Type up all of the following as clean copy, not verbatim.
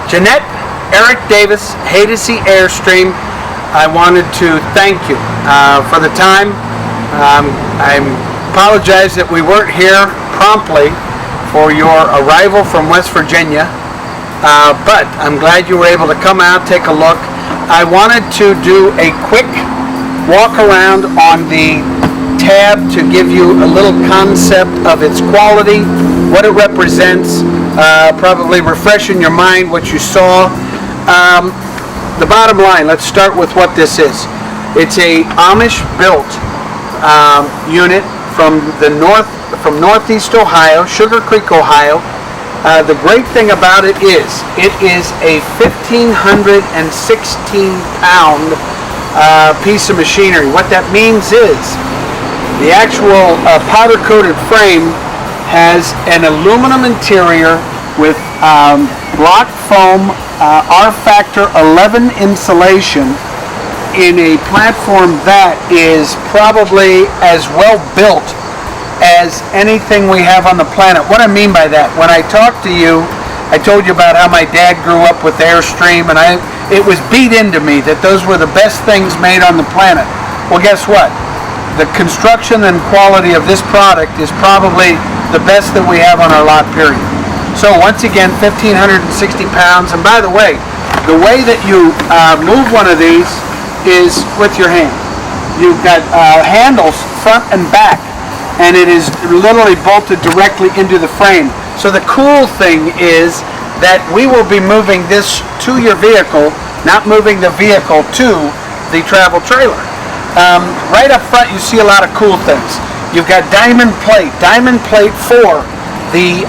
Jeanette, Eric Davis, Haydocy Airstream, I wanted to thank you for the time. I apologize that we weren't here promptly for your arrival from West Virginia, but I'm glad you were able to come out, take a look. I wanted to do a quick walk around on the tab to give you a little concept of its quality, what it represents, probably refresh in your mind what you saw. The bottom line, let's start with what this is. It's a Amish built unit from Northeast Ohio, Sugar Creek, Ohio. The great thing about it is a 1,516 pound piece of machinery. What that means is the actual powder coated frame has an aluminum interior with block foam R-Factor 11 insulation in a platform that is probably as well built as anything we have on the planet. What I mean by that, when I talked to you, I told you about how my dad grew up with Airstream, and it was beat into me that those were the best things made on the planet. Well, guess what? The construction and quality of this product is probably the best that we have on our lot, period. So once again, 1,560 pounds. And by the way that you move one of these is with your hand. You've got handles front and back, and it is literally bolted directly into the frame. So the cool thing is that we will be moving this to your vehicle, not moving the vehicle to the travel trailer. Right up front you see a lot of cool things. You've got diamond plate for the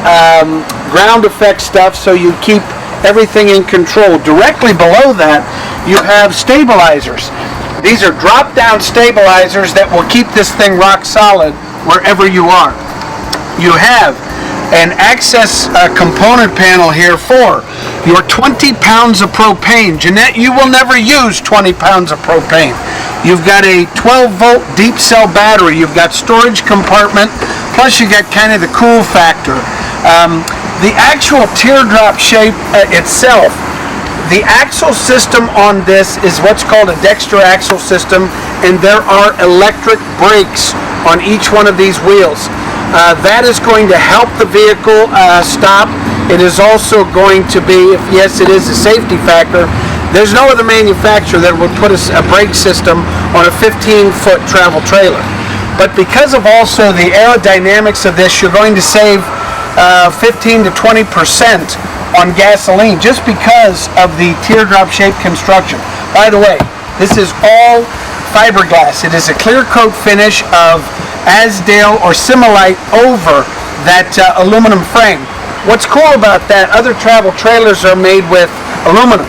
ground effect stuff, so you keep everything in control. Directly below that you have stabilizers. These are drop down stabilizers that will keep this thing rock solid wherever you are. You have an access component panel here for your 20 pounds of propane. Jeanette, you will never use 20 pounds of propane. You've got a 12 volt deep cell battery. You've got storage compartment, plus you got kind of the cool factor. The actual teardrop shape itself, the axle system on this is what's called a dexter axle system, and there are electric brakes on each one of these wheels. That is going to help the vehicle stop. It is also going to be, yes, it is a safety factor. There's no other manufacturer that would put a brake system on a 15-foot travel trailer. But because of also the aerodynamics of this, you're going to save 15 to 20% on gasoline just because of the teardrop shaped construction. By the way, this is all fiberglass. It is a clear coat finish of Azdel or Similite over that aluminum frame. What's cool about that, other travel trailers are made with aluminum.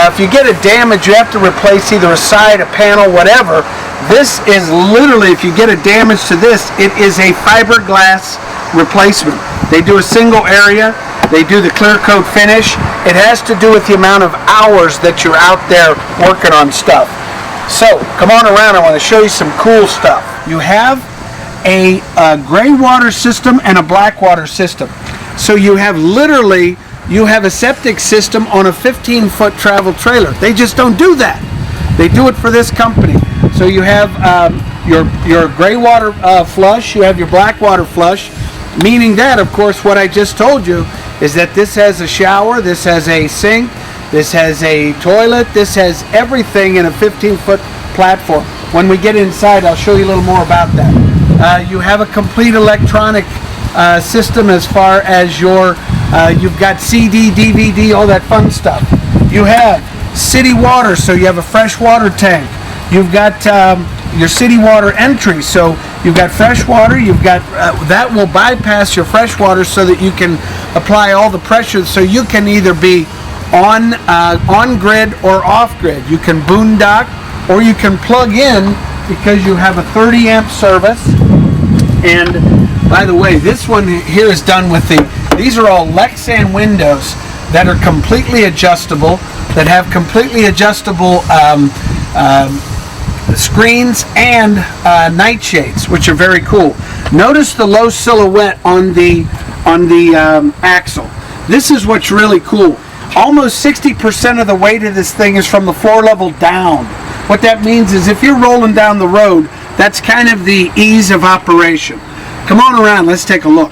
If you get a damage, you have to replace either a side, a panel, whatever. This is literally, if you get a damage to this, it is a fiberglass replacement. They do a single area. They do the clear coat finish. It has to do with the amount of hours that you're out there working on stuff. So, come on around. I want to show you some cool stuff. You have a gray water system and a black water system. So you have literally, you have a septic system on a 15-foot travel trailer. They just don't do that. They do it for this company. So you have your gray water flush, you have your black water flush, meaning that, of course, what I just told you is that this has a shower, this has a sink, this has a toilet, this has everything in a 15-foot platform. When we get inside, I'll show you a little more about that. You have a complete electronic system as far as your, you've got CD, DVD, all that fun stuff. You have city water, so you have a fresh water tank. You've got your city water entry, so you've got fresh water, you've got, that will bypass your fresh water so that you can apply all the pressure, so you can either be on grid or off grid. You can boondock or you can plug in because you have a 30 amp service. And by the way, this one here is done with these are all Lexan windows that are completely adjustable, that have completely adjustable screens and night shades, which are very cool. Notice the low silhouette on the axle. This is what's really cool. almost 60% of the weight of this thing is from the floor level down. What that means is if you're rolling down the road, that's kind of the ease of operation. Come on around, let's take a look.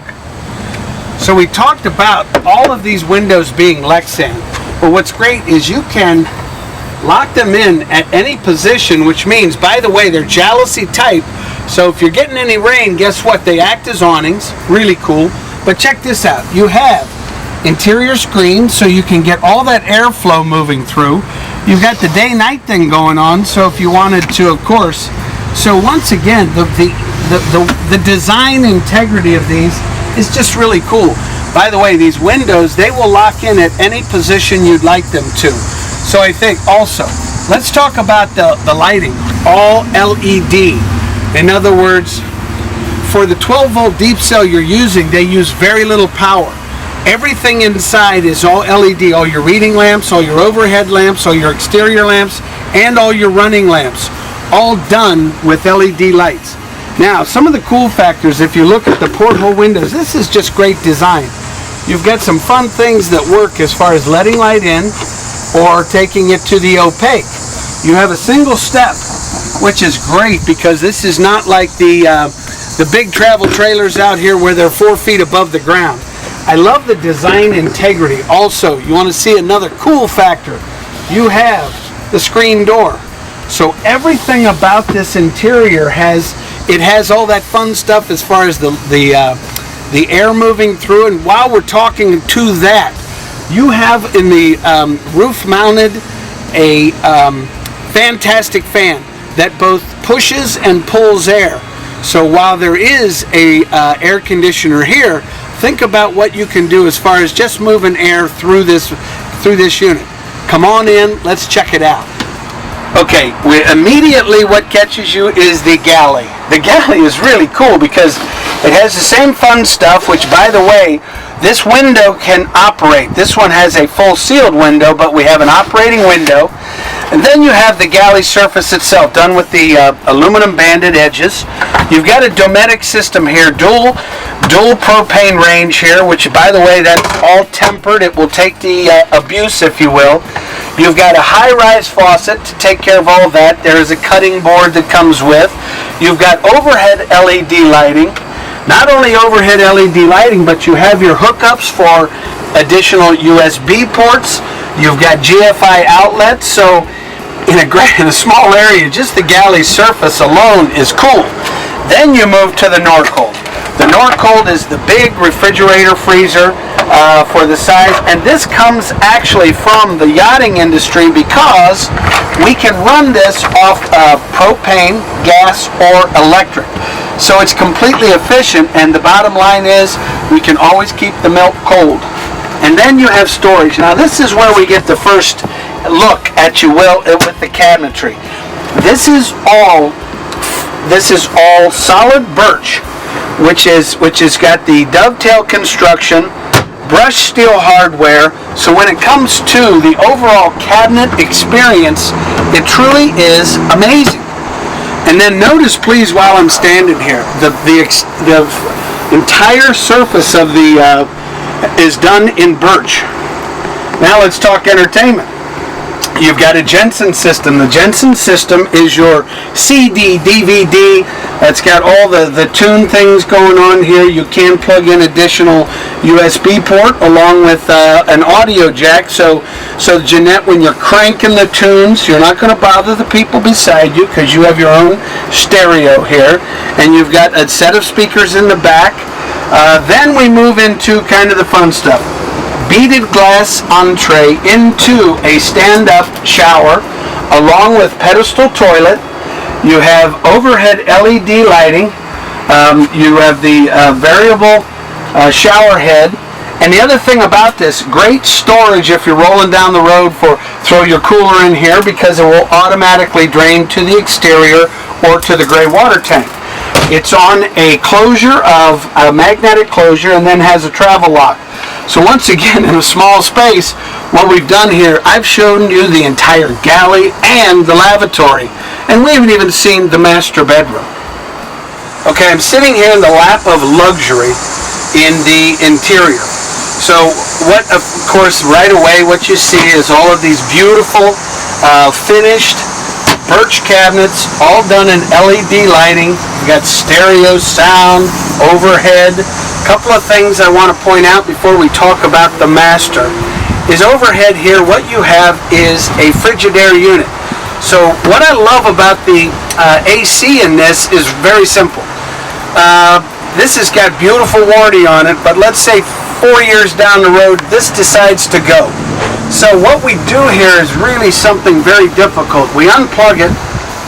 So we talked about all of these windows being Lexan, but what's great is you can lock them in at any position, which means, by the way, they're jalousie type, so if you're getting any rain, guess what? They act as awnings, really cool. But check this out, you have interior screens so you can get all that airflow moving through. You've got the day-night thing going on, so if you wanted to, of course. So once again, the design integrity of these is just really cool. By the way, these windows, they will lock in at any position you'd like them to. So I think also, let's talk about the lighting, all LED. In other words, for the 12-volt deep cell you're using, they use very little power. Everything inside is all LED, all your reading lamps, all your overhead lamps, all your exterior lamps, and all your running lamps, all done with LED lights. Now, some of the cool factors, if you look at the porthole windows, this is just great design. You've got some fun things that work as far as letting light in or taking it to the opaque. You have a single step, which is great because this is not like the big travel trailers out here where they're 4 feet above the ground. I love the design integrity. Also, you want to see another cool factor. You have the screen door. So everything about this interior has all that fun stuff as far as the air moving through. And while we're talking to that, you have in the roof mounted a fantastic fan that both pushes and pulls air. So while there is a air conditioner here, think about what you can do as far as just moving air through this unit. Come on in, let's check it out. Okay, immediately what catches you is the galley. The galley is really cool because it has the same fun stuff, which, by the way, this window can operate. This one has a full sealed window, but we have an operating window. And then you have the galley surface itself, done with the aluminum banded edges. You've got a Dometic system here, dual propane range here, which, by the way, that's all tempered. It will take the abuse, if you will. You've got a high-rise faucet to take care of all of that. There is a cutting board that comes with. You've got overhead LED lighting. Not only overhead LED lighting, but you have your hookups for additional USB ports. You've got GFI outlets. So in a small area, just the galley surface alone is cool. Then you move to the Norcold. The Norcold is the big refrigerator freezer for the size, and this comes actually from the yachting industry because we can run this off propane, gas, or electric. So it's completely efficient, and the bottom line is we can always keep the milk cold. And then you have storage. Now this is where we get the first look at, you will, with the cabinetry. This is all solid birch, which has got the dovetail construction, brushed steel hardware. So when it comes to the overall cabinet experience, it truly is amazing. And then notice, please, while I'm standing here, the entire surface of the is done in birch. Now let's talk entertainment. You've got a Jensen system. The Jensen system is your CD, DVD. That's got all the tune things going on here. You can plug in additional USB port along with an audio jack. So Jeanette, when you're cranking the tunes, you're not going to bother the people beside you because you have your own stereo here. And you've got a set of speakers in the back. Then we move into kind of the fun stuff. Beaded glass entree into a stand-up shower along with pedestal toilet. You have overhead LED lighting. You have the variable shower head. And the other thing about this, great storage if you're rolling down the road, throw your cooler in here because it will automatically drain to the exterior or to the gray water tank. It's on a closure of a magnetic closure and then has a travel lock. So once again, in a small space, what we've done here, I've shown you the entire galley and the lavatory. And we haven't even seen the master bedroom. Okay, I'm sitting here in the lap of luxury in the interior. So what, of course, right away what you see is all of these beautiful finished birch cabinets, all done in LED lighting. You've got stereo sound, overhead. A couple of things I want to point out before we talk about the master is overhead here. What you have is a Frigidaire unit. So what I love about the AC in this is very simple. This has got beautiful warranty on it, but let's say 4 years down the road, this decides to go. So what we do here is really something very difficult. We unplug it,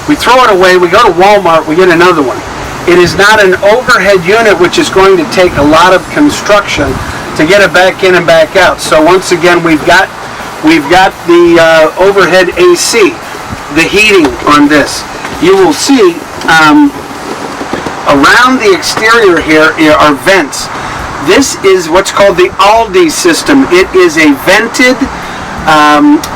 we throw it away, we go to Walmart, we get another one. It is not an overhead unit, which is going to take a lot of construction to get it back in and back out. So once again, we've got the overhead AC, the heating on this. You will see around the exterior here are vents. This is what's called the Aldi system. It is a vented,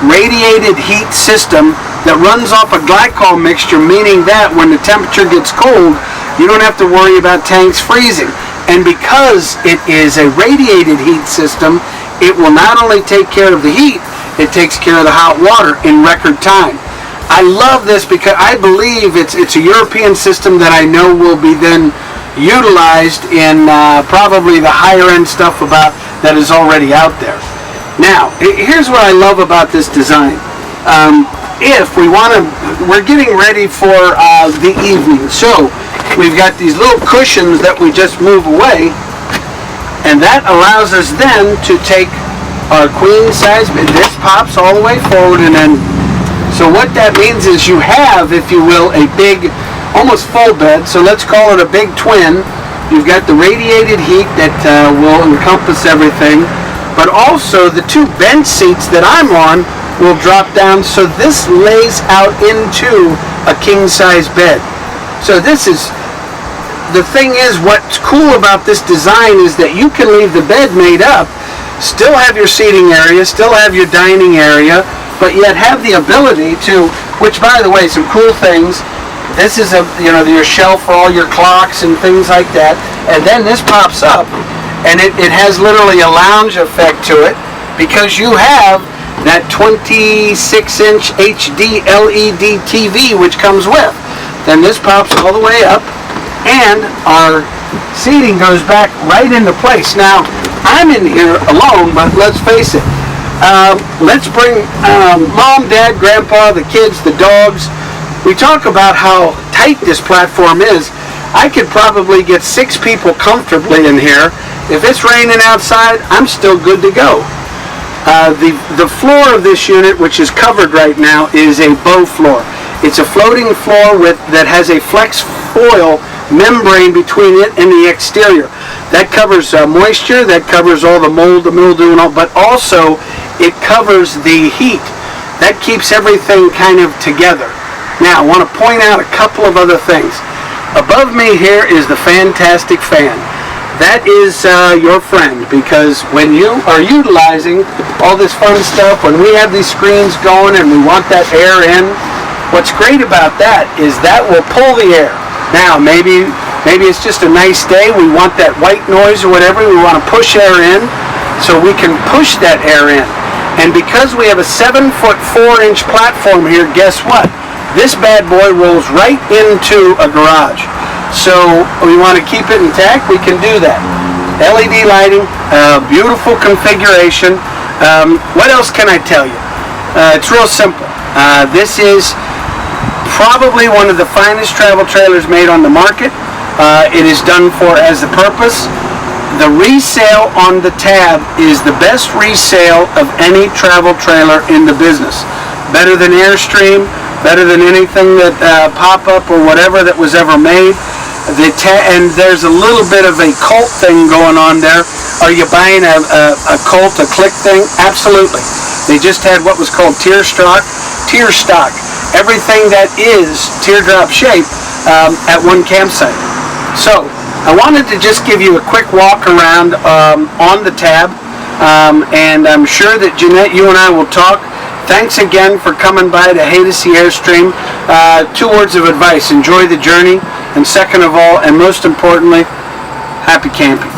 radiated heat system that runs off a glycol mixture, meaning that when the temperature gets cold, you don't have to worry about tanks freezing. And because it is a radiated heat system, it will not only take care of the heat, it takes care of the hot water in record time. I love this because I believe it's a European system that I know will be then utilized in probably the higher end stuff that is already out there. Now, here's what I love about this design. We're getting ready for the evening, so we've got these little cushions that we just move away, and that allows us then to take our queen size bed. This pops all the way forward, and then, so what that means is you have, if you will, a big, almost full bed. So let's call it a big twin. You've got the radiated heat that will encompass everything, but also the two bench seats that I'm on will drop down, so this lays out into a king size bed. So this is, the thing is, what's cool about this design is that you can leave the bed made up, still have your seating area, still have your dining area, but yet have the ability to, which by the way, some cool things, this is your shelf for all your clocks and things like that, and then this pops up, and it has literally a lounge effect to it, because you have that 26-inch HD LED TV which comes with. Then this pops all the way up, and our seating goes back right into place. Now, I'm in here alone, but let's face it, let's bring mom, dad, grandpa, the kids, the dogs. We talk about how tight this platform is. I could probably get 6 people comfortably in here. If it's raining outside, I'm still good to go. The floor of this unit, which is covered right now, is a bow floor. It's a floating floor that has a flex foil membrane between it and the exterior. That covers moisture, that covers all the mold, the mildew, and all, but also it covers the heat. That keeps everything kind of together. Now, I want to point out a couple of other things. Above me here is the fantastic fan. That is your friend, because when you are utilizing all this fun stuff, when we have these screens going and we want that air in, what's great about that is that will pull the air. Now, maybe it's just a nice day, we want that white noise or whatever, we want to push air in, so we can push that air in. And because we have a 7'4" platform here, guess what? This bad boy rolls right into a garage. So we want to keep it intact, we can do that. LED lighting, beautiful configuration. What else can I tell you? It's real simple. This is probably one of the finest travel trailers made on the market. It is done for as the purpose. The resale on the tab is the best resale of any travel trailer in the business. Better than Airstream, better than anything that pop-up or whatever that was ever made. And there's a little bit of a cult thing going on there. Are you buying a cult, a click thing? Absolutely. They just had what was called tier stock. Everything that is teardrop shape at one campsite. So I wanted to just give you a quick walk around on the tab, and I'm sure that Jeanette, you and I will talk. Thanks again for coming by to Haydocy Airstream. 2 words of advice: enjoy the journey, and second of all, and most importantly, happy camping.